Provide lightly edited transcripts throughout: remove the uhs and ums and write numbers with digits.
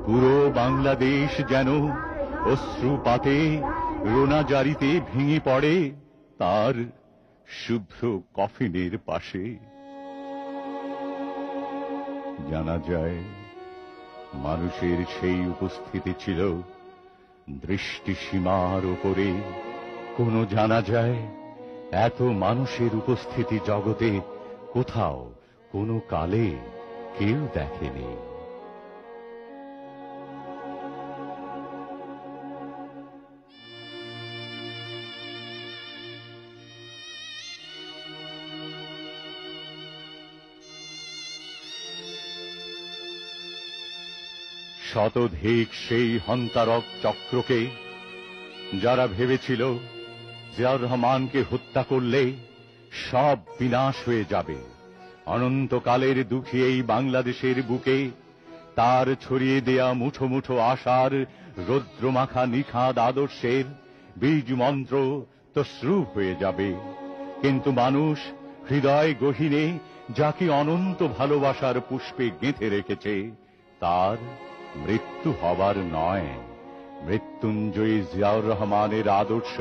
পুরো বাংলাদেশ যেন অশ্রুপাতে রোনাজারিতে ভেঙে পড়ে তার শুভ্র কফিনের পাশে। জানা যায় মানুষের সেই উপস্থিতি ছিল দৃষ্টিসীমার ওপরে। কোন জানা যায় এত মানুষের উপস্থিতি জগতে কোথাও কোনো কালে কেউ দেখেনি। শতধিক সেই হন্তারক চক্রকে যারা ভেবেছিল জিয়াউর রহমানকে হত্যা করলে সব বিনাশ হয়ে যাবে, অনন্তকালের দুঃখী এই বাংলাদেশের বুকে তার ছড়িয়ে দেয়া মুঠো মুঠো আশার রৌদ্রমাখা নিখাদ আদর্শের বীজ মন্ত্র তসরূপ হয়ে যাবে। কিন্তু মানুষ হৃদয় গহীনে যাকে অনন্ত ভালোবাসার পুষ্পে গেঁথে রেখেছে তার মৃত্যু হবার নয়। মৃত্যুঞ্জয়ী জিয়াউর রহমানের আদর্শ,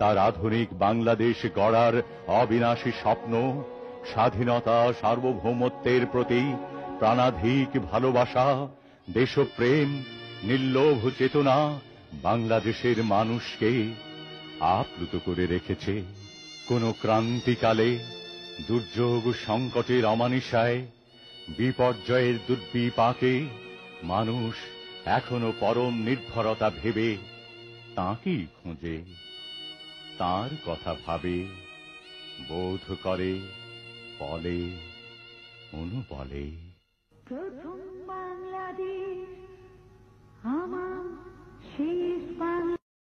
তার আধুনিক বাংলাদেশ গড়ার অবিনাশী স্বপ্ন, স্বাধীনতা সার্বভৌমত্বের প্রতি প্রাণাধিক ভালোবাসা, দেশপ্রেম, নির্লোভ চেতনা বাংলাদেশের মানুষকে আপ্লুত করে রেখেছে। কোন ক্রান্তিকালে দুর্যোগ সংকটের অমানিসায় বিপর্যয়ের দুর্বিপাকে মানুষ এখনো পরম নির্ভরতা ভেবে তাঁকেই খোঁজে, তাঁর কথা ভাবে, বোধ করে, বলে, অনুবলে। প্রথম বাংলা